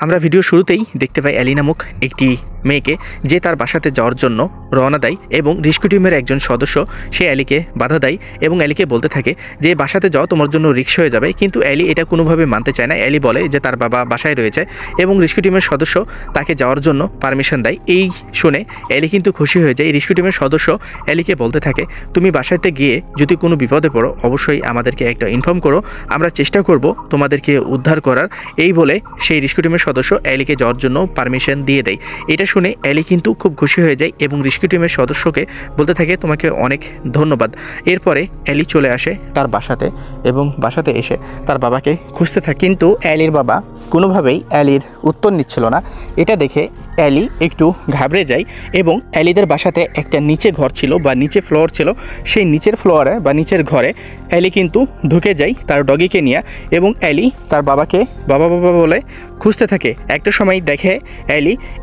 আমরা ভিডিও শুরুতেই দেখতে পাই অ্যালি নামক একটি মেয়েকে যে তার বাসাতে যাওয়ার জন্য রওনা দেয় এবং রেস্কিউ টিমের একজন সদস্য সে অ্যালিকে বাধা দেয় এবং অ্যালিকে বলতে থাকে যে বাসাতে যাও, তোমার জন্য রিস্ক হয়ে যাবে। কিন্তু অ্যালি এটা কোনোভাবে মানতে চায় না। অ্যালি বলে যে তার বাবা বাসায় রয়েছে এবং রেস্কিউ টিমের সদস্য তাকে যাওয়ার জন্য পারমিশন দেয়। এই শুনে অ্যালি কিন্তু খুশি হয়ে যায়। রেস্কিউ টিমের সদস্য অ্যালিকে বলতে থাকে, তুমি বাসাতে গিয়ে যদি কোনো বিপদে পড়ো অবশ্যই আমাদেরকে একটা ইনফর্ম করো, আমরা চেষ্টা করব তোমাদেরকে উদ্ধার করার। এই বলে সেই রেস্কিউ টিমের সদস্য অ্যালিকে যাওয়ার জন্য পারমিশন দিয়ে দেয়। এটা শুনে অ্যালি কিন্তু খুব খুশি হয়ে যায় এবং রেস্কিউ টিমের সদস্যকে বলতে থাকে, তোমাকে অনেক ধন্যবাদ। এরপরে অ্যালি চলে আসে তার বাসাতে এবং বাসাতে এসে তার বাবাকে খুঁজতে থাকে, কিন্তু অ্যালির বাবা কোনোভাবেই অ্যালির উত্তর নিচ্ছিল না। এটা দেখে অ্যালি একটু ঘাবড়ে যায় এবং অ্যালিদের বাসাতে একটা নিচে ঘর ছিল বা নিচে ফ্লোর ছিল। সেই নিচের ফ্লোরে বা নিচের ঘরে অ্যালি কিন্তু ঢুকে যায় তার ডগিকে নিয়ে এবং অ্যালি তার বাবাকে বাবা বাবা বলে খুঁজতে থাকে। একটা সময় দেখে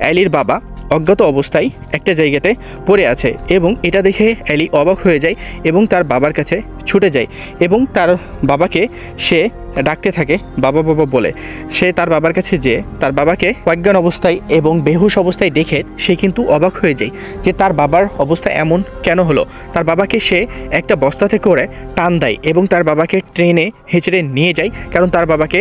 অ্যালির বাবা অজ্ঞাত অবস্থায় একটা জায়গাতে পড়ে আছে এবং এটা দেখে অ্যালি অবাক হয়ে যায় এবং তার বাবার কাছে ছুটে যায় এবং তার বাবাকে সে ডাকতে থাকে বাবা বাবা বলে। সে তার বাবার কাছে যেয়ে তার বাবাকে অজ্ঞান অবস্থায় এবং বেহুশ অবস্থায় দেখে সে কিন্তু অবাক হয়ে যায় যে তার বাবার অবস্থা এমন কেন হলো। তার বাবাকে সে একটা বস্তাতে করে টান দেয় এবং তার বাবাকে ট্রেনে হেঁচড়ে নিয়ে যায়, কারণ তার বাবাকে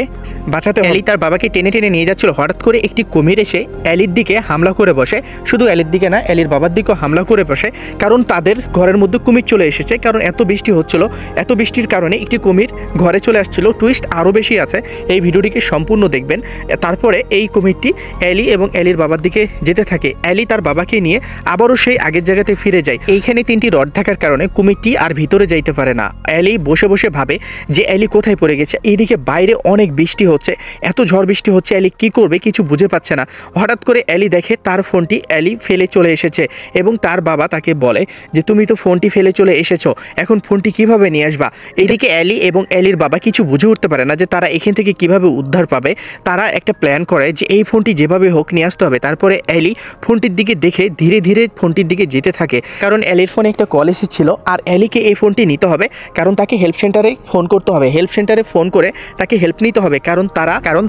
বাঁচাতে। অ্যালি তার বাবাকে টেনে টেনে নিয়ে যাচ্ছিল, হঠাৎ করে একটি কুমির এসে অ্যালির দিকে হামলা করে বসে। শুধু অ্যালির দিকে না, অ্যালির বাবার দিকেও হামলা করে বসে, কারণ তাদের ঘরের মধ্যে কুমির চলে এসেছে। কারণ এত বৃষ্টি হচ্ছিল, এত বৃষ্টির কারণে একটি কুমির ঘরে চলে আসছিল। টুইস্ট আরও বেশি আছে, এই ভিডিওটিকে সম্পূর্ণ দেখবেন। তারপরে এই কুমিরটি অ্যালি এবং অ্যালির বাবার দিকে যেতে থাকে। অ্যালি তার বাবাকে নিয়ে আবারও সেই আগের জায়গাতে ফিরে যায়। এইখানে 3টি রড থাকার কারণে কুমিরটি আর ভিতরে যাইতে পারে না। অ্যালি বসে বসে ভাবে যে অ্যালি কোথায় পড়ে গেছে। এইদিকে বাইরে অনেক বৃষ্টি হচ্ছে, এত ঝড় বৃষ্টি হচ্ছে, অ্যালি কী করবে কিছু বুঝে পাচ্ছে না। হঠাৎ করে অ্যালি দেখে তার ফোনটি অ্যালি ফেলে চলে এসেছে এবং তার বাবা তাকে বলে যে তুমি তো ফোনটি ফেলে চলে এসেছো, এখন ফোনটি কিভাবে নিয়ে আসবা। এদিকে অ্যালি এবং অ্যালির বাবা কিছু বুঝে উঠতে পারে না যে তারা এখান থেকে কিভাবে উদ্ধার পাবে। তারা একটা প্ল্যান করে যে এই ফোনটি যেভাবে হোক নিয়ে আসতে হবে। তারপরে অ্যালি ফোনটির দিকে দেখে ধীরে ধীরে ফোনটির দিকে যেতে থাকে, কারণ অ্যালির ফোনে একটা কল এসেছিল আর অ্যালিকে এই ফোনটি নিতে হবে, কারণ তাকে হেল্প সেন্টারে ফোন করতে হবে। হেল্প সেন্টারে ফোন করে তাকে হেল্প নিতে হবে, কারণ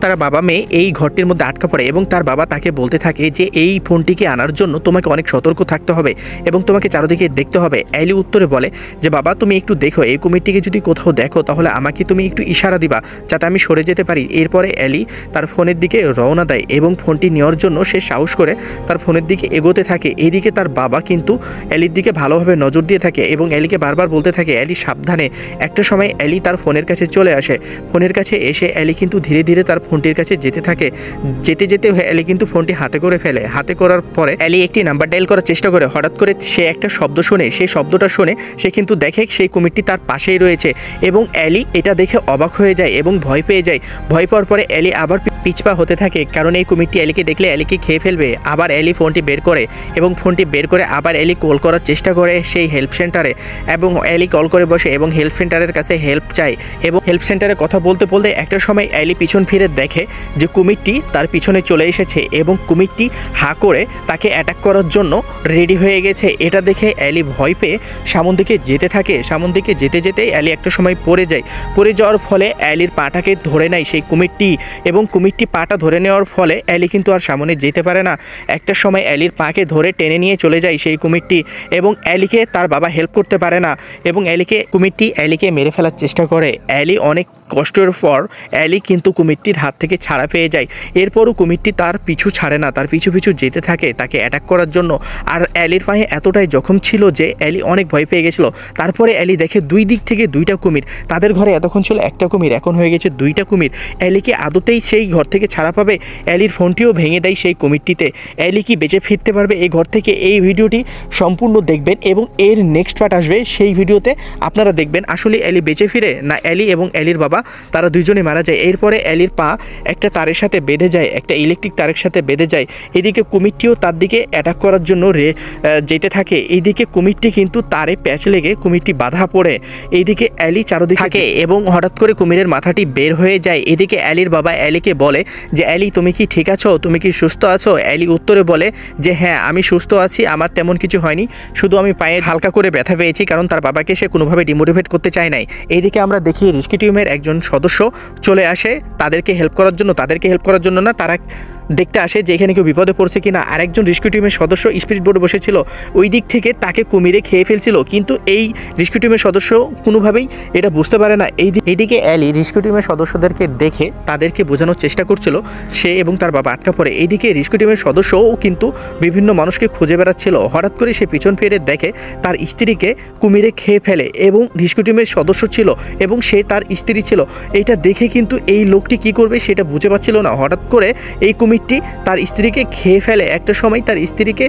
তারা বাবা মেয়ে এই ঘরটির মধ্যে আটকা পড়ে এবং তার বাবা তাকে বলতে থাকে যে এই ফোনটিকে আনার জন্য তোমাকে অনেক সতর্ক থাকতে হবে এবং তোমাকে চারদিকে দেখতে হবে। অ্যালি উত্তরে বলে যে বাবা তুমি একটু দেখো, এই কুমিরটিকে যদি কোথাও দেখো তাহলে আমাকে তুমি একটু ইশারা দিবা যাতে আমি সরে যেতে পারি। এরপরে অ্যালি তার ফোনের দিকে রওনা দেয় এবং ফোনটি নেওয়ার জন্য সে সাহস করে তার ফোনের দিকে এগোতে থাকে। এইদিকে তার বাবা কিন্তু অ্যালির দিকে ভালোভাবে নজর দিয়ে থাকে এবং অ্যালিকে বারবার বলতে থাকে অ্যালি সাবধানে। একটা সময় অ্যালি তার ফোনের কাছে চলে আসে। ফোনের কাছে এসে অ্যালি কিন্তু ধীরে ধীরে তার ফোনটির কাছে যেতে থাকে। যেতে যেতে অ্যালি কিন্তু ফোনটি হাতে করে ফেলে। হাতে করার পরে অ্যালি একটি নাম্বার ডায়াল করার চেষ্টা করে। হঠাৎ করে সে একটা শব্দ শোনে, সেই শব্দটা শুনে সে কিন্তু দেখে সেই কুমিরটি তার পাশেই রয়েছে এবং অ্যালি এটা দেখে অবাক হয়ে যায় এবং ভয় পেয়ে যায়। ভয় পাওয়ার পরে অ্যালি আবার পিছপা হতে থাকে, কারণ এই কুমিরটি অ্যালিকে দেখলে অ্যালিকে খেয়ে ফেলবে। আবার অ্যালি ফোনটি বের করে এবং ফোনটি বের করে আবার অ্যালি কল করার চেষ্টা করে সেই হেল্প সেন্টারে এবং অ্যালি কল করে বসে এবং হেল্প সেন্টারের কাছে হেল্প চায় এবং হেল্প সেন্টারে কথা বলতে বলতে একটা সময় অ্যালি পিছন ফিরে দেখে যে কুমিরটি তার পিছনে চলে এসেছে এবং কুমিরটি হা করে তাকে অ্যাটাক করার জন্য রেডি হয়ে গেছে। এটা দেখে অ্যালি ভয় পেয়ে সামন দিকে যেতে থাকে। সামন দিকে যেতে যেতে অ্যালি একটা সময় পড়ে যায়। পড়ে যাওয়ার ফলে অ্যালির পাটাকে ধরে নেয় সেই কুমিরটি এবং কুমিরটি পাটা ধরে নেওয়ার ফলে অ্যালি কিন্তু আর সামনে যেতে পারে না। একটা সময় অ্যালির পাকে ধরে টেনে নিয়ে চলে যায় সেই কুমিরটি এবং অ্যালিকে তার বাবা হেল্প করতে পারে না এবং কুমিরটি অ্যালিকে মেরে ফেলার চেষ্টা করে। অ্যালি অনেক কষ্টের পর অ্যালি কিন্তু কুমিরটির হাত থেকে ছাড়া পেয়ে যায়। এরপরও কুমিরটি তার পিছু ছাড়ে না, তার পিছু পিছু যেতে থাকে তাকে অ্যাটাক করার জন্য। আর অ্যালির পায়ে এতটাই জখম ছিল যে অ্যালি অনেক ভয় পেয়ে গেছিল। তারপরে অ্যালি দেখে দুই দিক থেকে 2টা কুমির। তাদের ঘরে এতক্ষণ ছিল একটা কুমির, এখন হয়ে গেছে 2টা কুমির। অ্যালিকে আদতেই সেই ঘর থেকে ছাড়া পাবে? অ্যালির ফোনটিও ভেঙে দেয় সেই কুমিরটিতে। অ্যালি কি বেঁচে ফিরতে পারবে এই ঘর থেকে? এই ভিডিওটি সম্পূর্ণ দেখবেন এবং এর নেক্সট পার্ট আসবে, সেই ভিডিওতে আপনারা দেখবেন আসলে অ্যালি বেঁচে ফিরে না অ্যালি এবং অ্যালির বাবা তারা দুইজনে মারা যায়। এরপরে অ্যালির পা একটা তারের সাথে বেঁধে যায়, একটা ইলেকট্রিক তারের সাথে বেঁধে যায়। এদিকে কুমিরটিও তার দিকে অ্যাটাক করার জন্য যেতে থাকে। এইদিকে কুমিরটি কিন্তু তারে প্যাচ লেগে কুমিরটি বাধা পড়ে। এইদিকে অ্যালি চারদিকে থাকে এবং হঠাৎ করে কুমিরের মাথাটি বের হয়ে যায়। এদিকে অ্যালির বাবা অ্যালিকে বলে যে অ্যালি তুমি কি ঠিক আছো, তুমি কি সুস্থ আছো? অ্যালি উত্তরে বলে যে হ্যাঁ আমি সুস্থ আছি, আমার তেমন কিছু হয়নি, শুধু আমি পায়ে হালকা করে ব্যথা পেয়েছি, কারণ তার বাবাকে সে কোনোভাবে ডিমোটিভেট করতে চায় নাই। এইদিকে আমরা দেখি রেস্কিউ টিমের একজন সদস্য চলে আসে তাদেরকে হেল্প করার জন্য। তাদেরকে হেল্প করার জন্য না, তারা দেখতে আসে যে এখানে কেউ বিপদে পড়ছে কিনা। আরেকজন রেস্কিউ টিমের সদস্য স্পিরিট বোর্ডে বসেছিল, ওই দিক থেকে তাকে কুমিরে খেয়ে ফেলছিল, কিন্তু এই রেস্কিউ টিমের সদস্য কোনোভাবেই এটা বুঝতে পারে না। এইদিকে অ্যালি রেস্কিউ টিমের সদস্যদেরকে দেখে তাদেরকে বোঝানোর চেষ্টা করছিল সে এবং তার বাবা আটকা পড়ে। এইদিকে রেস্কিউ টিমের সদস্যও কিন্তু বিভিন্ন মানুষকে খুঁজে বেড়াচ্ছিল। হঠাৎ করে সে পিছন ফিরে দেখে তার স্ত্রীকে কুমিরে খেয়ে ফেলে এবং রেস্কিউ টিমের সদস্য ছিল এবং সে তার স্ত্রী ছিল। এইটা দেখে কিন্তু এই লোকটি কি করবে সেটা বুঝে পাচ্ছিল না। হঠাৎ করে এই কুমিরটি তার স্ত্রীকে খেয়ে ফেলে, একটা সময় তার স্ত্রীকে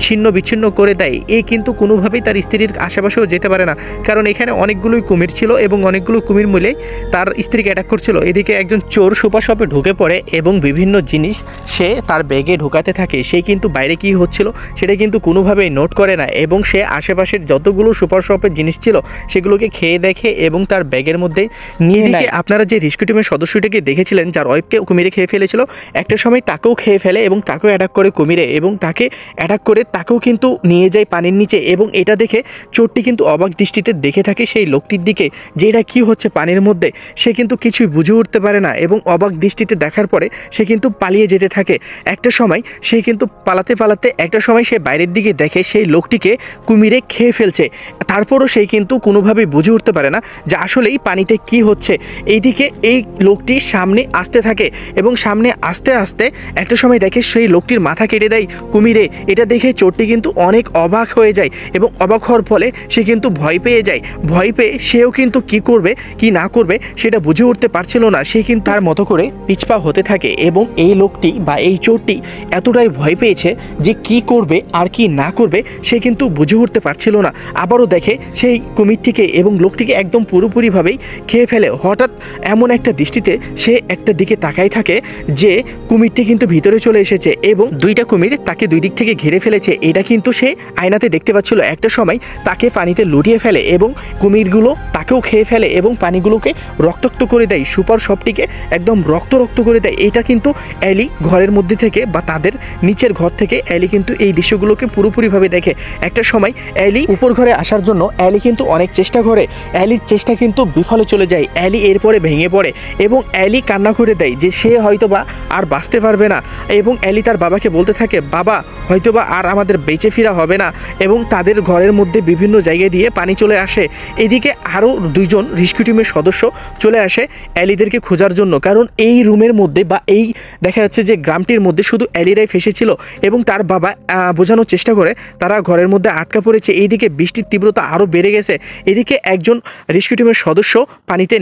ছিন্ন বিচ্ছিন্ন করে দেয়। এই কিন্তু কোনোভাবেই তার স্ত্রীর আশেপাশেও যেতে পারে না, কারণ এখানে অনেকগুলোই কুমির ছিল এবং অনেকগুলো কুমির মিলে তার স্ত্রীকে অ্যাটাক করছিল। এদিকে একজন চোর সুপার শপে ঢুকে পড়ে এবং বিভিন্ন জিনিস সে তার ব্যাগে ঢোকাতে থাকে। সে কিন্তু বাইরে কি হচ্ছিল সেটা কিন্তু কোনোভাবেই নোট করে না এবং সে আশেপাশের যতগুলো সুপার শপের জিনিস ছিল সেগুলোকে খেয়ে দেখে এবং তার ব্যাগের মধ্যে নিয়ে নেয়। আপনারা যে রেস্কিউ টিমের সদস্যটিকে দেখেছিলেন যার ওয়াইফকে কুমিরে খেয়ে ফেলেছিল, একটা সময় তাকেও খেয়ে ফেলে এবং তাকেও অ্যাটাক করে কুমিরে এবং তাকে অ্যাটাক করে তাকেও কিন্তু নিয়ে যায় পানির নিচে। এবং এটা দেখে চোরটি কিন্তু অবাক দৃষ্টিতে দেখে থাকে সেই লোকটির দিকে যে এটা কী হচ্ছে পানির মধ্যে। সে কিন্তু কিছুই বুঝে উঠতে পারে না এবং অবাক দৃষ্টিতে দেখার পরে সে কিন্তু পালিয়ে যেতে থাকে। একটা সময় সে কিন্তু পালাতে একটা সময় সে বাইরের দিকে দেখে সেই লোকটিকে কুমিরে খেয়ে ফেলছে। তারপরও সে কিন্তু কোনোভাবেই বুঝে উঠতে পারে না যে আসলেই পানিতে কি হচ্ছে। এইদিকে এই লোকটি সামনে আসতে থাকে এবং সামনে আস্তে আস্তে একটা সময় দেখে সেই লোকটির মাথা কেটে দেয় কুমিরে। এটা দেখে চোরটি কিন্তু অনেক অবাক হয়ে যায় এবং অবাক হওয়ার ফলে সে কিন্তু ভয় পেয়ে যায়। ভয় পেয়ে সেও কিন্তু কি করবে কি না করবে সেটা বুঝে উঠতে পারছিল না। সে কিন্তু তার মতো করে পিছপা হতে থাকে এবং এই লোকটি বা এই চোরটি এতটাই ভয় পেয়েছে যে কি করবে আর কি না করবে সে কিন্তু বুঝে উঠতে পারছিল না। আবারও দেখে সেই কুমিরটিকে এবং লোকটিকে একদম পুরোপুরিভাবেই খেয়ে ফেলে। হঠাৎ এমন একটা দৃষ্টিতে সে একটা দিকে তাকাই থাকে যে কুমিরটি কিন্তু ভিতরে চলে এসেছে এবং দুইটা কুমির তাকে দুই দিক থেকে ঘিরে ফেলেছে। এটা কিন্তু সে আয়নাতে দেখতে পাচ্ছিল। একটা সময় তাকে পানিতে লুটিয়ে ফেলে এবং কুমিরগুলো তাকেও খেয়ে ফেলে এবং পানিগুলোকে রক্তাক্ত করে দেয়, সুপার শপটিকে একদম রক্ত করে দেয়। এটা কিন্তু অ্যালি ঘরের মধ্যে থেকে বা তাদের নিচের ঘর থেকে অ্যালি কিন্তু এই দৃশ্যগুলোকে পুরোপুরিভাবে দেখে। একটা সময় অ্যালি উপর ঘরে আসার জন্য অ্যালি কিন্তু অনেক চেষ্টা করে, অ্যালির চেষ্টা কিন্তু বিফলে চলে যায়। অ্যালি এরপরে ভেঙে পড়ে এবং অ্যালি কান্না করে দেয় যে সে হয়তোবা আর বাঁচতে পারবে না এবং অ্যালি তার বাবাকে বলতে থাকে বাবা হয়তোবা আর আমাদের বেঁচে ফেরা হবে না এবং তাদের ঘরের মধ্যে বিভিন্ন জায়গায় দিয়ে পানি চলে আসে। এদিকে আরও দুইজন রেস্কিউ টিমের সদস্য চলে আসে অ্যালিদেরকে খোঁজার জন্য, কারণ এই রুমের মধ্যে বা এই দেখা যাচ্ছে যে গ্রামটির মধ্যে শুধু অ্যালিরাই ফেসেছিল এবং তার বাবা বোঝানোর চেষ্টা করে তারা ঘরের মধ্যে আটকা পড়েছে। এইদিকে বৃষ্টির তীব্রতা আরও বেড়ে গেছে। এদিকে একজন রেস্কিউ টিমের সদস্য পানিতে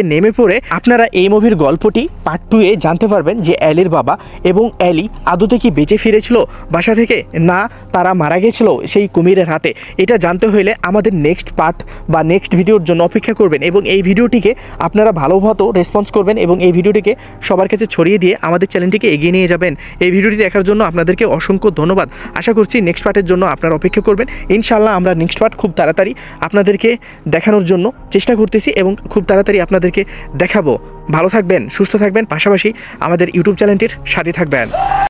নেমে পড়ে আপনারা এই মুভির গল্পটি পার্ট 2-এ জানতে পারবেন যে অ্যালির বাবা এবং অ্যালি আদতে কি বেঁচে ফিরেছিল বাসা থেকে, না তারা মারা গেছিল সেই কুমিরের হাতে। এটা জানতে হলে আমাদের নেক্সট পার্ট বা নেক্সট ভিডিওর জন্য অপেক্ষা করবেন এবং এই ভিডিওটিকে আপনারা ভালোমতো রেসপন্স করবেন এবং এই ভিডিওটিকে সবার কাছে ছড়িয়ে দিয়ে আমাদের চ্যানেলটিকে এগিয়ে নিয়ে যাবেন। এই ভিডিওটি দেখার জন্য আপনাদেরকে অসংখ্য ধন্যবাদ। আশা করছি নেক্সট পার্টের জন্য আপনারা অপেক্ষা করবেন। ইনশাআল্লাহ আমরা নেক্সট পার্ট খুব তাড়াতাড়ি আপনাদেরকে দেখানোর জন্য চেষ্টা করতেছি এবং খুব তাড়াতাড়ি আপনাদেরকে দেখাবো। ভালো থাকবেন, সুস্থ থাকবেন, পাশাপাশি আমাদের ইউটিউব চ্যানেলটির সাথে থাকবেন।